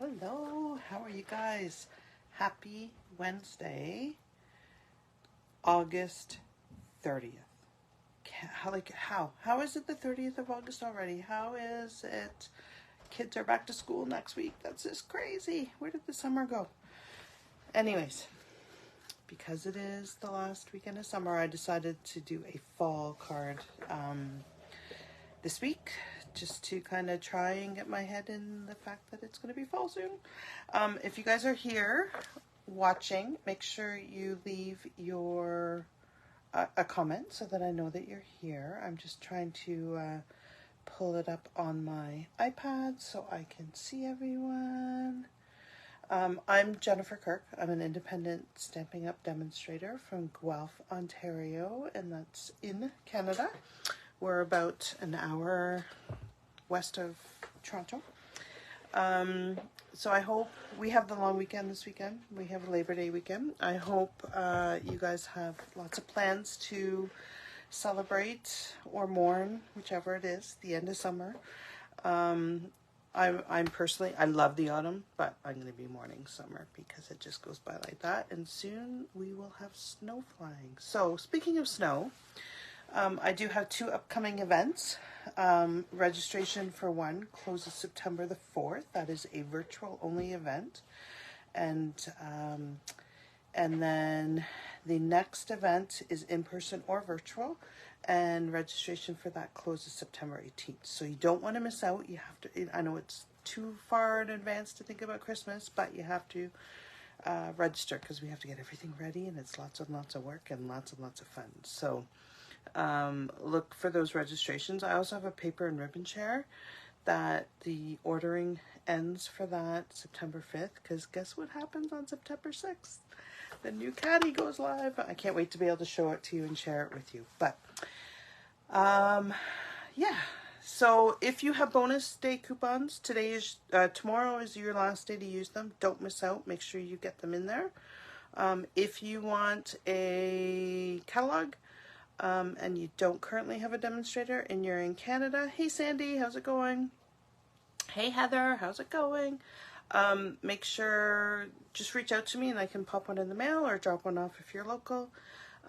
Hello, how are you guys? Happy Wednesday, August 30th. How is it the 30th of August already? How is it? Kids are back to school next week. That's just crazy. Where did the summer go? Anyways, because it is the last weekend of summer, I decided to do a fall card this week, just to kind of try and get my head in the fact that it's going to be fall soon. If you guys are here watching, make sure you leave your a comment so that I know that you're here. I'm just trying to pull it up on my iPad so I can see everyone. I'm Jennifer Kirk. I'm an independent Stampin' Up! Demonstrator from Guelph, Ontario, and that's in Canada. We're about an hour west of Toronto. So I hope we have the long weekend this weekend. We have Labor Day weekend. I hope you guys have lots of plans to celebrate or mourn, whichever it is, the end of summer. I'm personally, I love the autumn, but I'm going to be mourning summer because it just goes by like that. And soon we will have snow flying. So speaking of snow, I do have two upcoming events. Registration for one closes September the 4th. That is a virtual only event. And then the next event is in person or virtual, and registration for that closes September 18th. So you don't want to miss out. You have to, I know it's too far in advance to think about Christmas, but you have to register because we have to get everything ready, and it's lots and lots of work and lots of fun. So look for those registrations. I also have a paper and ribbon share that the ordering ends for that September 5th, because guess what happens on September 6th? The new caddy goes live. I can't wait to be able to show it to you and share it with you. But yeah, so if you have bonus day coupons, tomorrow is your last day to use them. Don't miss out. Make sure you get them in there. If you want a catalog, and you don't currently have a demonstrator and you're in Canada, hey Sandy, how's it going? Hey Heather, how's it going? Make sure, just reach out to me and I can pop one in the mail or drop one off if you're local.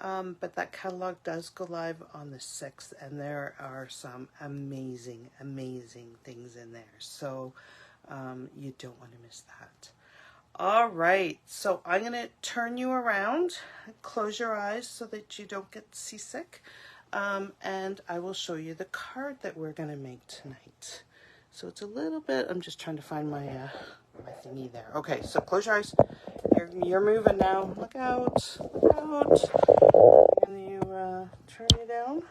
But that catalog does go live on the 6th, and there are some amazing things in there. So you don't want to miss that. All right, so I'm going to turn you around, close your eyes so that you don't get seasick, and I will show you the card that we're going to make tonight. So it's a little bit, I'm just trying to find my my thingy there. Okay, so close your eyes. You're moving now. Look out, look out. And you turn you down,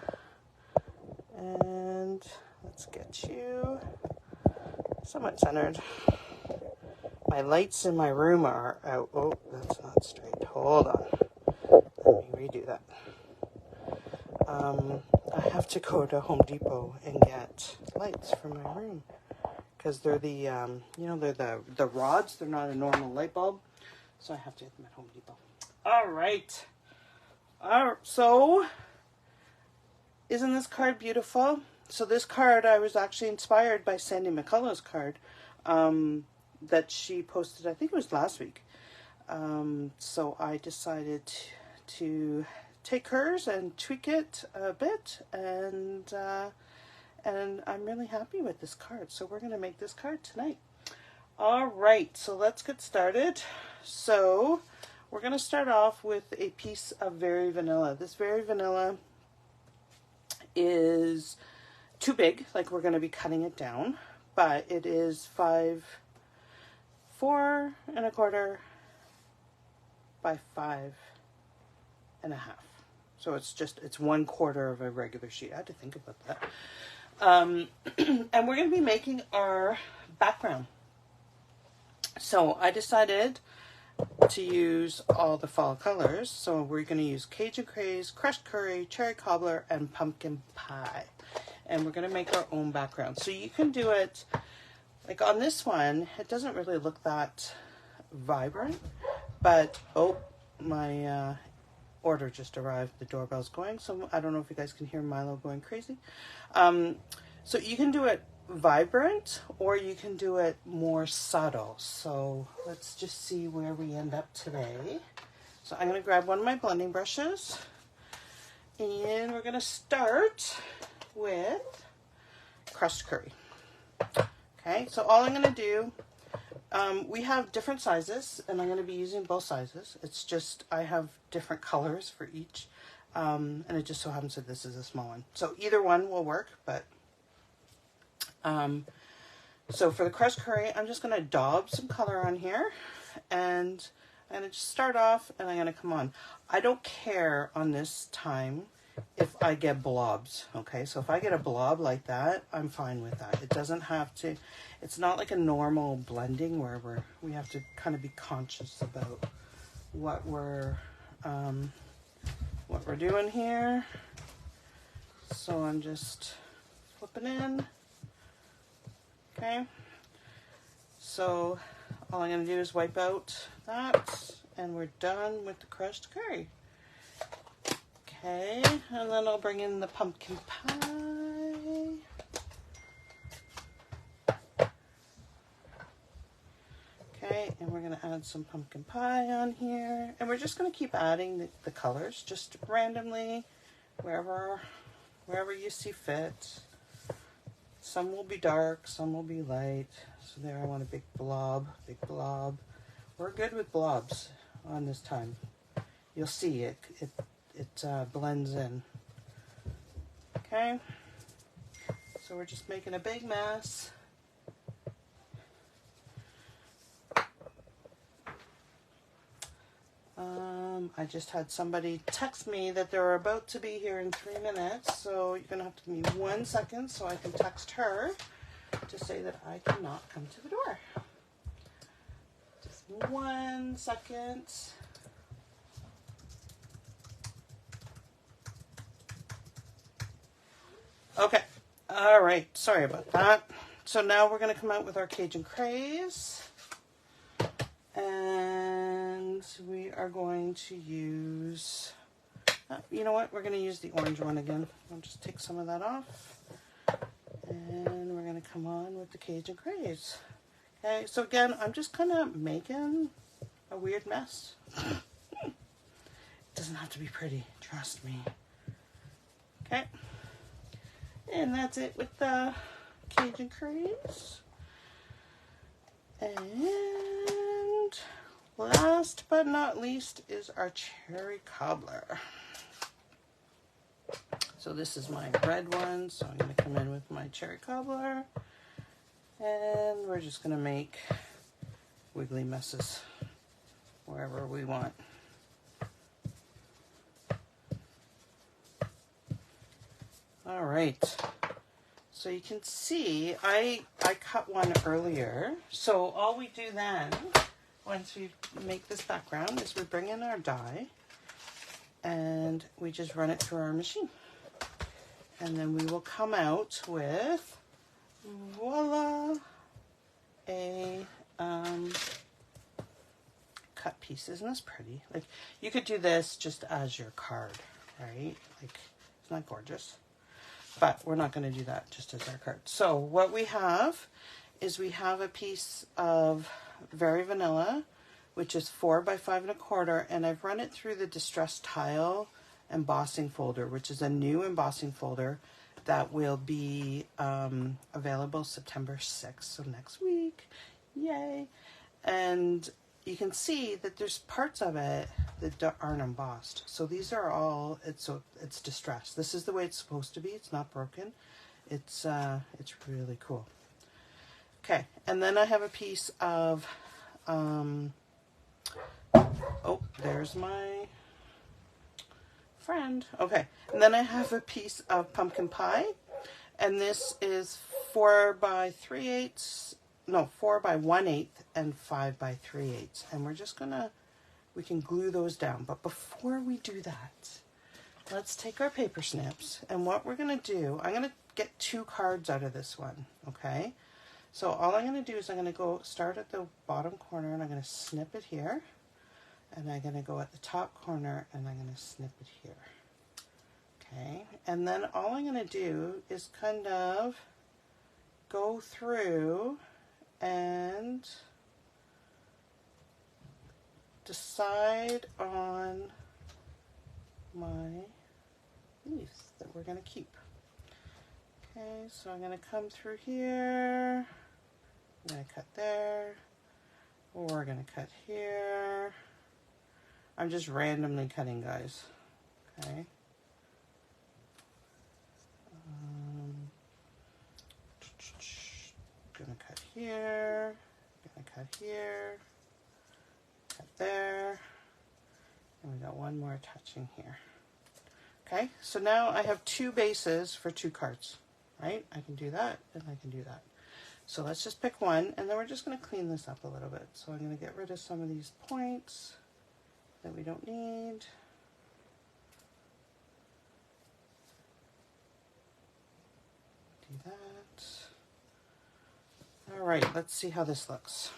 and let's get you somewhat centered. My lights in my room are out. Oh, that's not straight. Hold on. Let me redo that. I have to go to Home Depot and get lights for my room, because they're the, they're the rods. They're not a normal light bulb. So I have to get them at Home Depot. All right. So, isn't this card beautiful? So this card, I was actually inspired by Sandy McCullough's card. That she posted, I think it was last week. So I decided to take hers and tweak it a bit, and I'm really happy with this card. So we're going to make this card tonight. All right, so let's get started. So we're going to start off with a piece of Very Vanilla. This Very Vanilla is too big, like we're going to be cutting it down, but it is 4 1/4 by 5 1/2. So it's 1/4 of a regular sheet. I had to think about that. And we're going to be making our background. So I decided to use all the fall colors. So we're going to use Cajun Craze, Crushed Curry, Cherry Cobbler, and Pumpkin Pie. And we're going to make our own background. So you can do it. Like on this one, it doesn't really look that vibrant, but my order just arrived. The doorbell's going, so I don't know if you guys can hear Milo going crazy. So you can do it vibrant, or you can do it more subtle. So let's just see where we end up today. So I'm going to grab one of my blending brushes, and we're going to start with crushed curry. Okay, so all I'm going to do, we have different sizes, and I'm going to be using both sizes. It's just I have different colors for each, and it just so happens that this is a small one. So either one will work, but so for the crushed curry, I'm just going to daub some color on here, and I'm going to just start off, and I'm going to come on. I don't care on this time if I get blobs, okay? So if I get a blob like that, I'm fine with that. It doesn't have to, it's not like a normal blending where we have to kind of be conscious about what we're doing here. So I'm just flipping in. Okay, so all I'm going to do is wipe out that, and we're done with the crushed curry. Okay, and then I'll bring in the pumpkin pie. Okay, and we're going to add some pumpkin pie on here, and we're just going to keep adding the colors just randomly, wherever you see fit. Some will be dark, some will be light. So there I want a big blob, big blob. We're good with blobs on this time. You'll see it blends in. Okay, so we're just making a big mess. I just had somebody text me that they're about to be here in 3 minutes, so you're gonna have to give me 1 second so I can text her to say that I cannot come to the door. Just 1 second. Okay, all right, sorry about that. So now we're gonna come out with our Cajun craze. And we are going to use, you know what, we're going to use the orange one again. I'll just take some of that off. And we're going to come on with the Cajun craze. Okay, so again, I'm just kind of making a weird mess. It doesn't have to be pretty, trust me. Okay, and that's it with the Cajun craze. And last but not least is our cherry cobbler. So this is my red one, so I'm going to come in with my cherry cobbler, and we're just going to make wiggly messes wherever we want. All right. So you can see I cut one earlier. So all we do then, once we make this background, is we bring in our die and we just run it through our machine. And then we will come out with, voila, a cut piece. Isn't this pretty? Like, you could do this just as your card, right? Like, isn't that gorgeous? But we're not going to do that just as our card. So what we have is we have a piece of Very Vanilla, which is 4 by 5 1/4, and I've run it through the Distress Tile embossing folder, which is a new embossing folder that will be available September 6th, so next week. Yay! And you can see that there's parts of it that aren't embossed. So these are all, it's distressed. This is the way it's supposed to be. It's not broken. It's really cool. Okay, and then I have a piece of, oh, there's my friend. Okay, and then I have a piece of pumpkin pie, and this is 4 by 3/8, no, 4 by 1/8 and 5 by 3/8, and we're just gonna, we can glue those down. But before we do that, let's take our paper snips, and what we're gonna do, I'm gonna get 2 cards out of this one, okay? So all I'm gonna do is I'm gonna go start at the bottom corner, and I'm gonna snip it here, and I'm gonna go at the top corner, and I'm gonna snip it here. Okay, and then all I'm gonna do is kind of go through and decide on my leaves that we're going to keep. Okay, so I'm going to come through here. I'm going to cut there. We're going to cut here. I'm just randomly cutting, guys. Okay. Gonna cut here. Gonna cut here. Cut there. And we got one more attaching here. Okay, so now I have 2 bases for 2 cards, right? I can do that and I can do that. So let's just pick one, and then we're just going to clean this up a little bit. So I'm going to get rid of some of these points that we don't need. Do that. All right, let's see how this looks.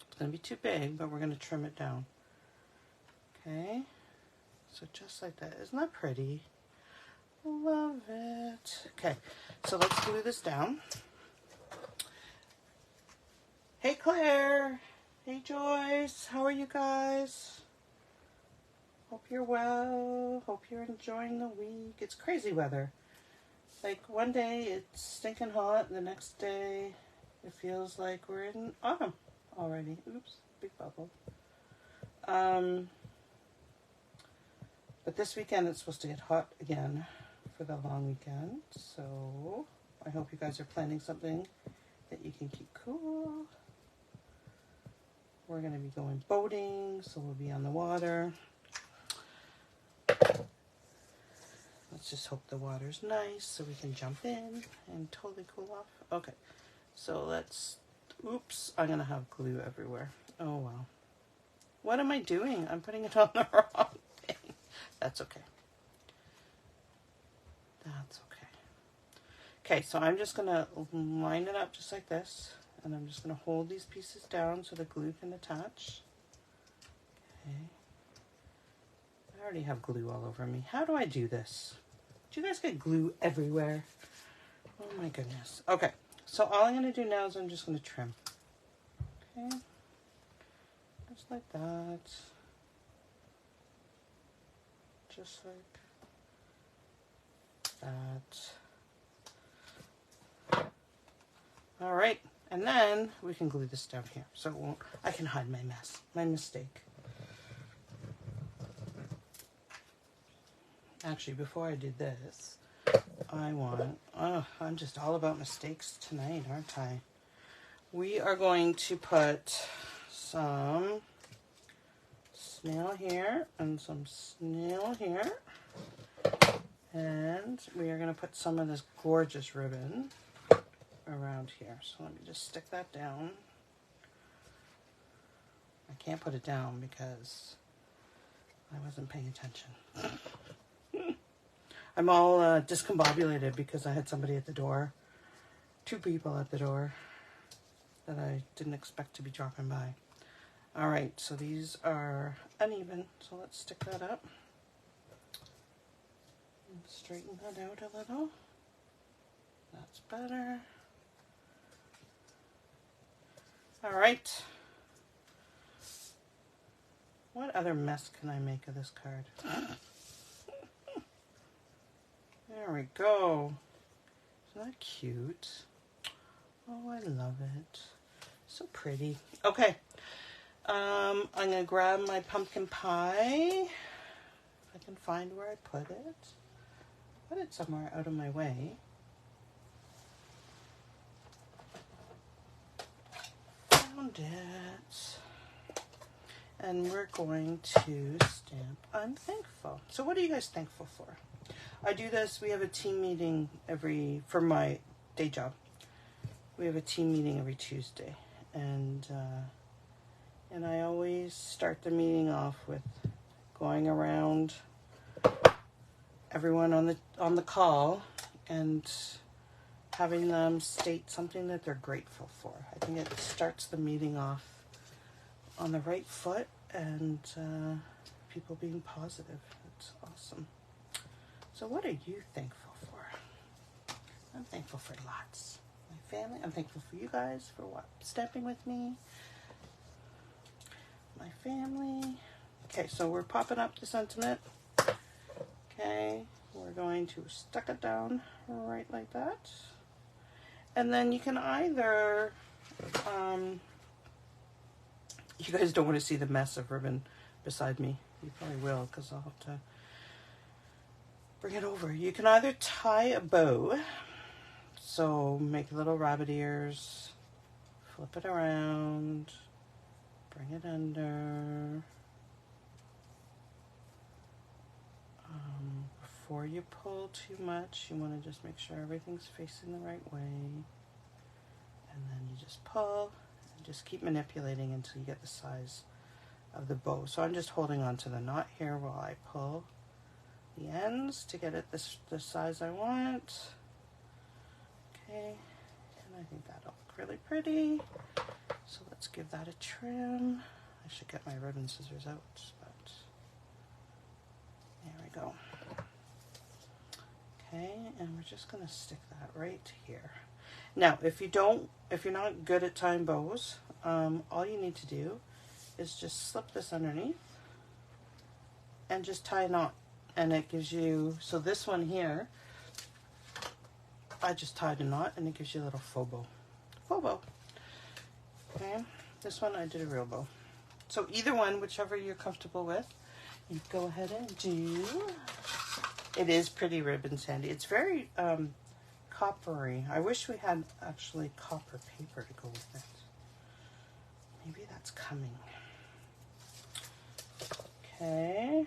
It's going to be too big, but we're going to trim it down. Okay, so just like that. Isn't that pretty? Love it. Okay, so let's glue this down. Hey Claire, hey Joyce, how are you guys? Hope you're well, hope you're enjoying the week. It's crazy weather. Like one day it's stinking hot, and the next day it feels like we're in autumn already. Oops, big bubble. But this weekend it's supposed to get hot again for the long weekend, so I hope you guys are planning something that you can keep cool. We're going to be going boating, so we'll be on the water. Let's just hope the water's nice so we can jump in and totally cool off. Okay, so let's, oops, I'm going to have glue everywhere. Oh wow. What am I doing? I'm putting it on the wrong thing. That's okay. That's okay. Okay, so I'm just going to line it up just like this. And I'm just going to hold these pieces down so the glue can attach. Okay. I already have glue all over me. How do I do this? Do you guys get glue everywhere? Oh my goodness. Okay, so all I'm going to do now is I'm just going to trim. Okay. Just like that. Just like that. All right. And then we can glue this down here, so it won't, I can hide my mess, my mistake. Actually, before I do this, I'm just all about mistakes tonight, aren't I? We are going to put some snail here and some snail here. And we are going to put some of this gorgeous ribbon around here. So let me just stick that down. I can't put it down because I wasn't paying attention. I'm all discombobulated because I had somebody at the door, 2 people at the door that I didn't expect to be dropping by. All right, so these are uneven, so let's stick that up and straighten that out a little. That's better. All right. What other mess can I make of this card? There we go. Isn't that cute? Oh, I love it. So pretty. Okay. I'm going to grab my pumpkin pie. If I can find where I put it. Put it somewhere out of my way. Found it. And we're going to stamp I'm thankful. So what are you guys thankful for? I do this, we have a team meeting for my day job. We have a team meeting every Tuesday. And I always start the meeting off with going around everyone on the call and having them state something that they're grateful for. I think it starts the meeting off on the right foot and people being positive. It's awesome. So what are you thankful for? I'm thankful for lots. My family. I'm thankful for you guys for stamping with me. My family. Okay, so we're popping up the sentiment. Okay, we're going to stick it down right like that. And then you can either, you guys don't want to see the mess of ribbon beside me. You probably will, because I'll have to bring it over. You can either tie a bow, so make little rabbit ears, flip it around, bring it under. Before you pull too much, you want to just make sure everything's facing the right way. And then you just pull and just keep manipulating until you get the size of the bow. So I'm just holding on to the knot here while I pull the ends to get it the size I want. Okay, and I think that'll look really pretty. So let's give that a trim. I should get my ribbon scissors out, but there we go. Okay, and we're just gonna stick that right here. Now, if you're not good at tying bows, all you need to do is just slip this underneath and just tie a knot, and it gives you, so this one here, I just tied a knot and it gives you a little faux bow. Faux bow. Okay, this one I did a real bow. So either one, whichever you're comfortable with, you go ahead and do. It is pretty ribbon sandy. It's very coppery. I wish we had actually copper paper to go with it. Maybe that's coming. Okay.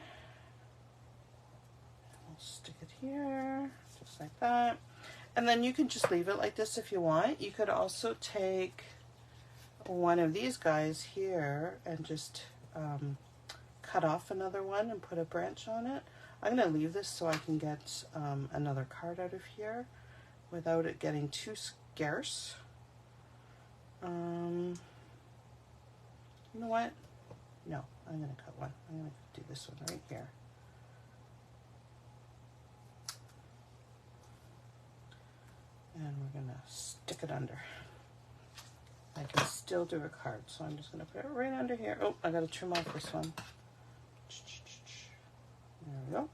We'll stick it here, just like that. And then you can just leave it like this if you want. You could also take one of these guys here and just cut off another one and put a branch on it. I'm going to leave this so I can get another card out of here without it getting too scarce. You know what? No, I'm going to cut one. I'm going to do this one right here. And we're going to stick it under. I can still do a card, so I'm just going to put it right under here. Oh, I got to trim off this one. There we go.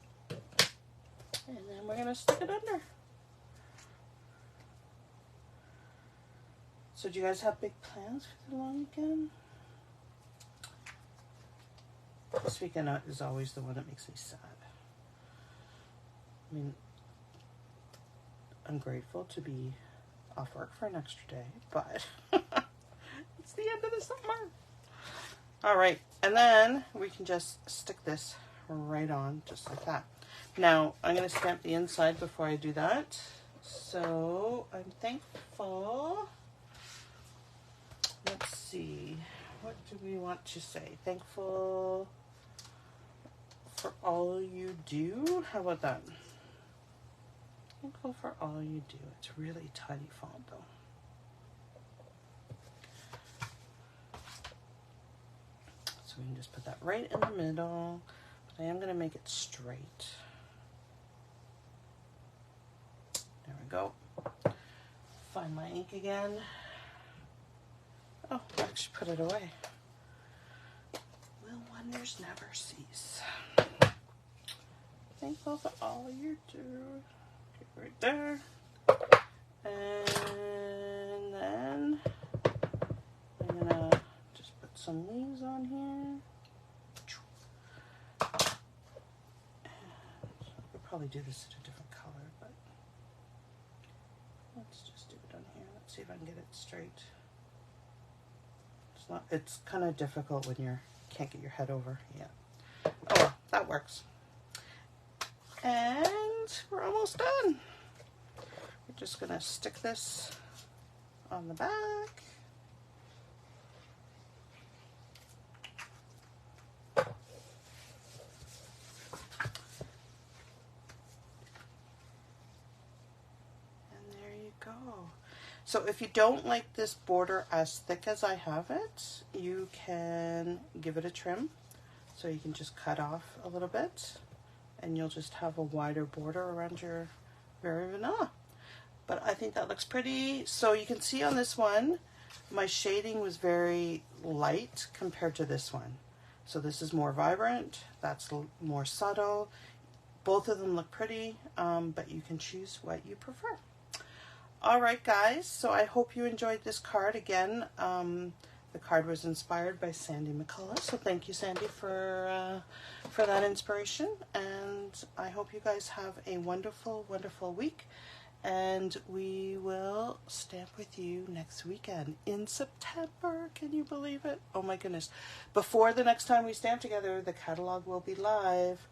And then we're going to stick it under. So do you guys have big plans for the long weekend? This weekend is always the one that makes me sad. I mean, I'm grateful to be off work for an extra day, but it's the end of the summer. All right, and then we can just stick this right on, just like that. Now, I'm going to stamp the inside before I do that. So, I'm thankful. Let's see. What do we want to say? Thankful for all you do. How about that? Thankful for all you do. It's really tiny font, though. So we can just put that right in the middle. But I am going to make it straight. There we go. Find my ink again. Oh, I actually put it away. Will wonders never cease. Thankful for all you do. Okay, right there. And then I'm gonna just put some leaves on here. And I could probably do this in a different color, but let's just do it on here. Let's see if I can get it straight. It's kind of difficult when you can't get your head over. Yeah. Oh, well, that works. And we're almost done. We're just going to stick this on the back. And there you go. So if you don't like this border as thick as I have it, you can give it a trim. So you can just cut off a little bit and you'll just have a wider border around your Very Vanilla. but I think that looks pretty. So you can see on this one, my shading was very light compared to this one. So this is more vibrant, that's more subtle. Both of them look pretty, but you can choose what you prefer. All right, guys, so I hope you enjoyed this card. Again, the card was inspired by Sandy McCullough, so thank you, Sandy, for that inspiration. And I hope you guys have a wonderful, wonderful week. And we will stamp with you next weekend in September. Can you believe it? Oh my goodness. Before the next time we stamp together, the catalog will be live.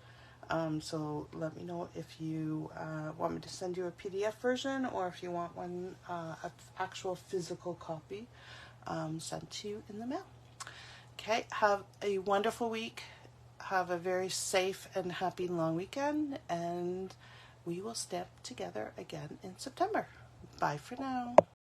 So let me know if you want me to send you a PDF version, or if you want one, an actual physical copy sent to you in the mail. Okay, have a wonderful week. Have a very safe and happy long weekend, and we will stamp together again in September. Bye for now.